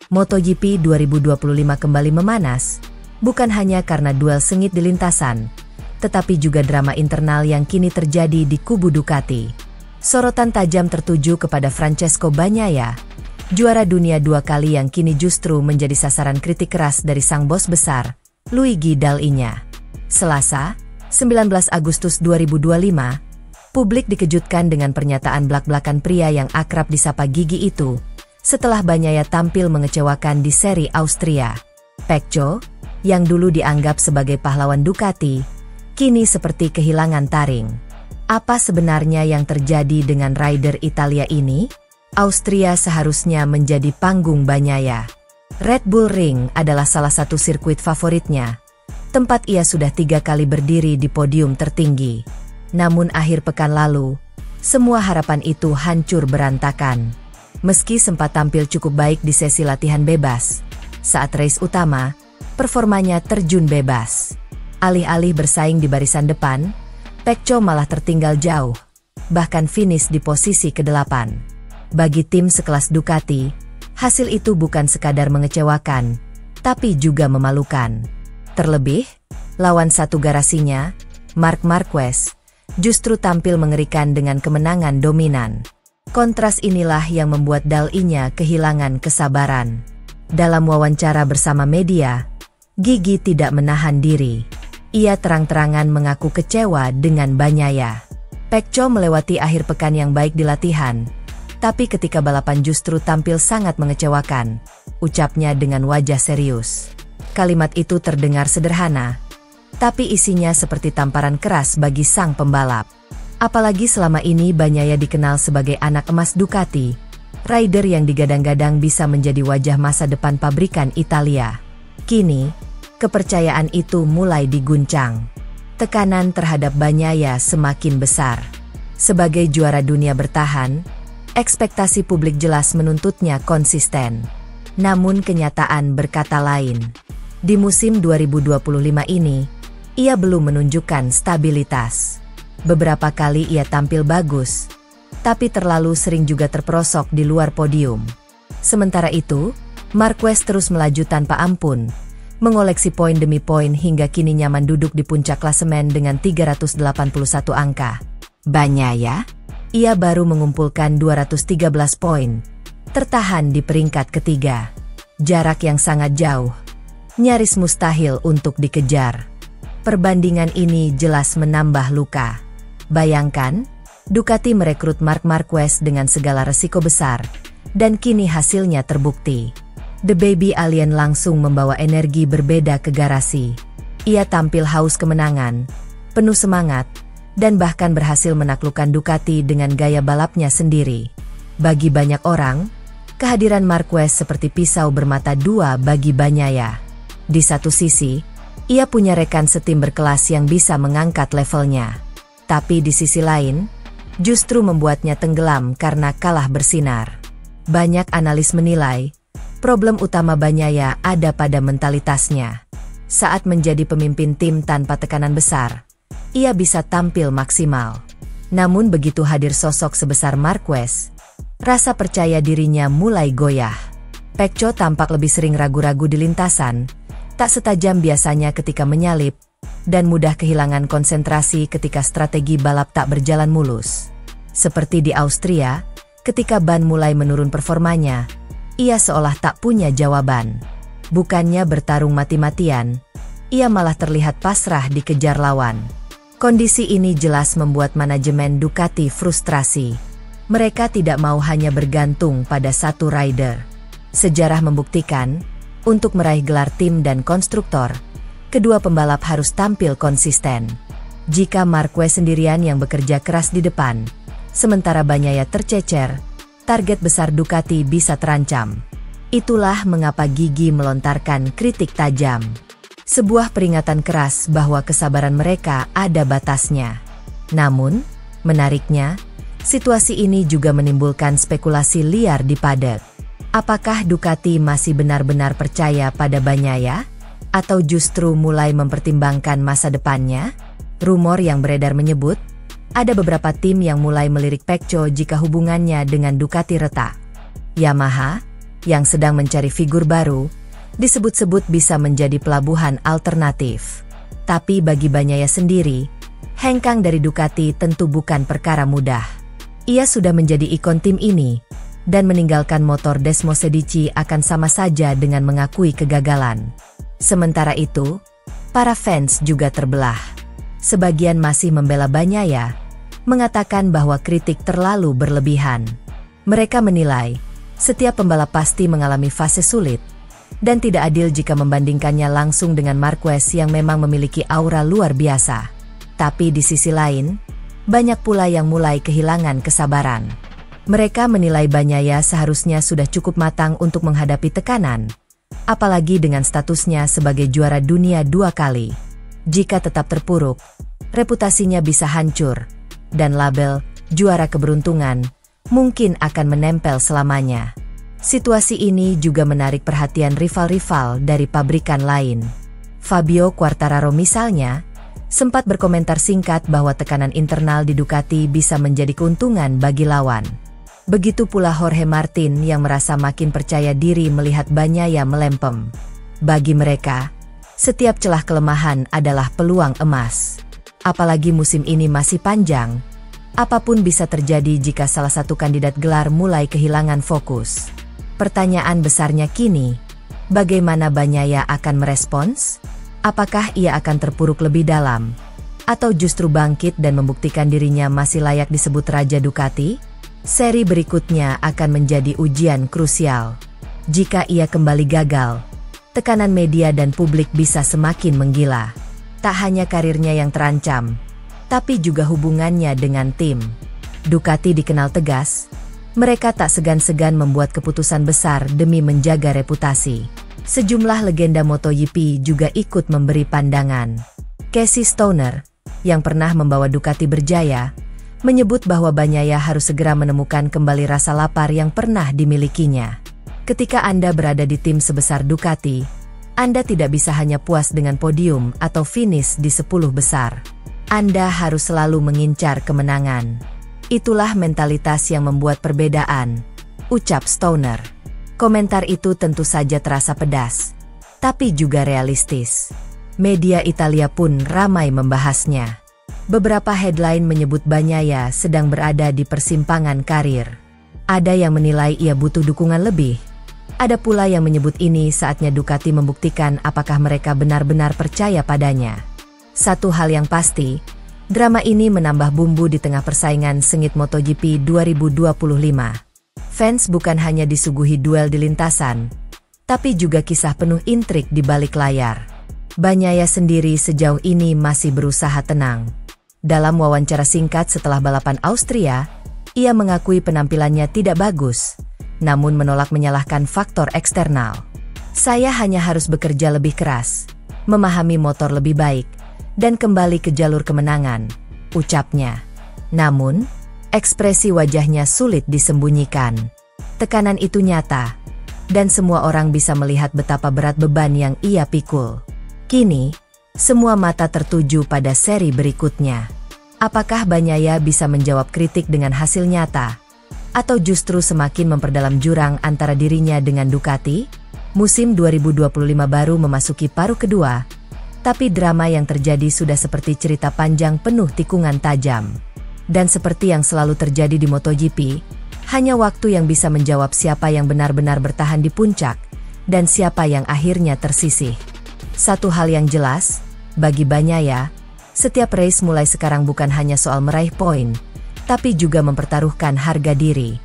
MotoGP 2025 kembali memanas, bukan hanya karena duel sengit di lintasan, tetapi juga drama internal yang kini terjadi di kubu Ducati. Sorotan tajam tertuju kepada Francesco Bagnaia, juara dunia 2 kali yang kini justru menjadi sasaran kritik keras dari sang bos besar, Luigi Dall'Igna. Selasa, 19 Agustus 2025, publik dikejutkan dengan pernyataan blak-blakan pria yang akrab disapa Gigi itu, setelah Bagnaia tampil mengecewakan di seri Austria. Pecco, yang dulu dianggap sebagai pahlawan Ducati, kini seperti kehilangan taring. Apa sebenarnya yang terjadi dengan rider Italia ini? Austria seharusnya menjadi panggung Bagnaia. Red Bull Ring adalah salah satu sirkuit favoritnya, tempat ia sudah 3 kali berdiri di podium tertinggi. Namun akhir pekan lalu, semua harapan itu hancur berantakan. Meski sempat tampil cukup baik di sesi latihan bebas, saat race utama, performanya terjun bebas. Alih-alih bersaing di barisan depan, Pecco malah tertinggal jauh, bahkan finish di posisi ke-8. Bagi tim sekelas Ducati, hasil itu bukan sekadar mengecewakan, tapi juga memalukan. Terlebih, lawan satu garasinya, Marc Marquez, justru tampil mengerikan dengan kemenangan dominan. Kontras inilah yang membuat Dall'Igna kehilangan kesabaran. Dalam wawancara bersama media, Gigi tidak menahan diri. Ia terang-terangan mengaku kecewa dengan Bagnaia. Pecco melewati akhir pekan yang baik di latihan, tapi ketika balapan justru tampil sangat mengecewakan, ucapnya dengan wajah serius. Kalimat itu terdengar sederhana, tapi isinya seperti tamparan keras bagi sang pembalap. Apalagi selama ini Bagnaia dikenal sebagai anak emas Ducati, rider yang digadang-gadang bisa menjadi wajah masa depan pabrikan Italia. Kini, kepercayaan itu mulai diguncang. Tekanan terhadap Bagnaia semakin besar. Sebagai juara dunia bertahan, ekspektasi publik jelas menuntutnya konsisten. Namun kenyataan berkata lain. Di musim 2025 ini, ia belum menunjukkan stabilitas. Beberapa kali ia tampil bagus, tapi terlalu sering juga terperosok di luar podium. Sementara itu, Marquez terus melaju tanpa ampun, mengoleksi poin demi poin hingga kini nyaman duduk di puncak klasemen dengan 381 angka. Bagnaia, ia baru mengumpulkan 213 poin, tertahan di peringkat ketiga. Jarak yang sangat jauh, nyaris mustahil untuk dikejar. Perbandingan ini jelas menambah luka. Bayangkan, Ducati merekrut Marc Marquez dengan segala resiko besar, dan kini hasilnya terbukti. The Baby Alien langsung membawa energi berbeda ke garasi. Ia tampil haus kemenangan, penuh semangat, dan bahkan berhasil menaklukkan Ducati dengan gaya balapnya sendiri. Bagi banyak orang, kehadiran Marquez seperti pisau bermata dua bagi Bagnaia. Di satu sisi, ia punya rekan setim berkelas yang bisa mengangkat levelnya. Tapi di sisi lain, justru membuatnya tenggelam karena kalah bersinar. Banyak analis menilai, problem utama Bagnaia ada pada mentalitasnya. Saat menjadi pemimpin tim tanpa tekanan besar, ia bisa tampil maksimal. Namun begitu hadir sosok sebesar Marquez, rasa percaya dirinya mulai goyah. Pecco tampak lebih sering ragu-ragu di lintasan, tak setajam biasanya ketika menyalip, dan mudah kehilangan konsentrasi ketika strategi balap tak berjalan mulus. Seperti di Austria, ketika ban mulai menurun performanya, ia seolah tak punya jawaban. Bukannya bertarung mati-matian, ia malah terlihat pasrah dikejar lawan. Kondisi ini jelas membuat manajemen Ducati frustrasi. Mereka tidak mau hanya bergantung pada satu rider. Sejarah membuktikan, untuk meraih gelar tim dan konstruktor, kedua pembalap harus tampil konsisten. Jika Marquez sendirian yang bekerja keras di depan, sementara Bagnaia tercecer, target besar Ducati bisa terancam. Itulah mengapa Gigi melontarkan kritik tajam. Sebuah peringatan keras bahwa kesabaran mereka ada batasnya. Namun, menariknya, situasi ini juga menimbulkan spekulasi liar di paddock. Apakah Ducati masih benar-benar percaya pada Bagnaia? Atau justru mulai mempertimbangkan masa depannya? Rumor yang beredar menyebut, ada beberapa tim yang mulai melirik Pecco jika hubungannya dengan Ducati retak. Yamaha, yang sedang mencari figur baru, disebut-sebut bisa menjadi pelabuhan alternatif. Tapi bagi Bagnaia sendiri, hengkang dari Ducati tentu bukan perkara mudah. Ia sudah menjadi ikon tim ini, dan meninggalkan motor Desmosedici akan sama saja dengan mengakui kegagalan. Sementara itu, para fans juga terbelah. Sebagian masih membela Bagnaia, mengatakan bahwa kritik terlalu berlebihan. Mereka menilai, setiap pembalap pasti mengalami fase sulit, dan tidak adil jika membandingkannya langsung dengan Marquez yang memang memiliki aura luar biasa. Tapi di sisi lain, banyak pula yang mulai kehilangan kesabaran. Mereka menilai Bagnaia seharusnya sudah cukup matang untuk menghadapi tekanan, apalagi dengan statusnya sebagai juara dunia 2 kali. Jika tetap terpuruk, reputasinya bisa hancur, dan label juara keberuntungan mungkin akan menempel selamanya. Situasi ini juga menarik perhatian rival-rival dari pabrikan lain. Fabio Quartararo misalnya, sempat berkomentar singkat bahwa tekanan internal di Ducati bisa menjadi keuntungan bagi lawan. Begitu pula Jorge Martin yang merasa makin percaya diri melihat Bagnaia melempem. Bagi mereka, setiap celah kelemahan adalah peluang emas. Apalagi musim ini masih panjang, apapun bisa terjadi jika salah satu kandidat gelar mulai kehilangan fokus. Pertanyaan besarnya kini, bagaimana Bagnaia akan merespons? Apakah ia akan terpuruk lebih dalam? Atau justru bangkit dan membuktikan dirinya masih layak disebut Raja Ducati? Seri berikutnya akan menjadi ujian krusial. Jika ia kembali gagal, tekanan media dan publik bisa semakin menggila. Tak hanya karirnya yang terancam, tapi juga hubungannya dengan tim. Ducati dikenal tegas, mereka tak segan-segan membuat keputusan besar demi menjaga reputasi. Sejumlah legenda MotoGP juga ikut memberi pandangan. Casey Stoner, yang pernah membawa Ducati berjaya, menyebut bahwa Bagnaia harus segera menemukan kembali rasa lapar yang pernah dimilikinya. Ketika Anda berada di tim sebesar Ducati, Anda tidak bisa hanya puas dengan podium atau finish di 10 besar. Anda harus selalu mengincar kemenangan. Itulah mentalitas yang membuat perbedaan, ucap Stoner. Komentar itu tentu saja terasa pedas, tapi juga realistis. Media Italia pun ramai membahasnya. Beberapa headline menyebut Bagnaia sedang berada di persimpangan karir. Ada yang menilai ia butuh dukungan lebih. Ada pula yang menyebut ini saatnya Ducati membuktikan apakah mereka benar-benar percaya padanya. Satu hal yang pasti, drama ini menambah bumbu di tengah persaingan sengit MotoGP 2025. Fans bukan hanya disuguhi duel di lintasan, tapi juga kisah penuh intrik di balik layar. Bagnaia sendiri sejauh ini masih berusaha tenang. Dalam wawancara singkat setelah balapan Austria, ia mengakui penampilannya tidak bagus, namun menolak menyalahkan faktor eksternal. Saya hanya harus bekerja lebih keras, memahami motor lebih baik, dan kembali ke jalur kemenangan, ucapnya. Namun, ekspresi wajahnya sulit disembunyikan. Tekanan itu nyata, dan semua orang bisa melihat betapa berat beban yang ia pikul. Kini, semua mata tertuju pada seri berikutnya. Apakah Bagnaia bisa menjawab kritik dengan hasil nyata? Atau justru semakin memperdalam jurang antara dirinya dengan Ducati? Musim 2025 baru memasuki paruh kedua, tapi drama yang terjadi sudah seperti cerita panjang penuh tikungan tajam. Dan seperti yang selalu terjadi di MotoGP, hanya waktu yang bisa menjawab siapa yang benar-benar bertahan di puncak, dan siapa yang akhirnya tersisih. Satu hal yang jelas, bagi Bagnaia, setiap race mulai sekarang bukan hanya soal meraih poin, tapi juga mempertaruhkan harga diri.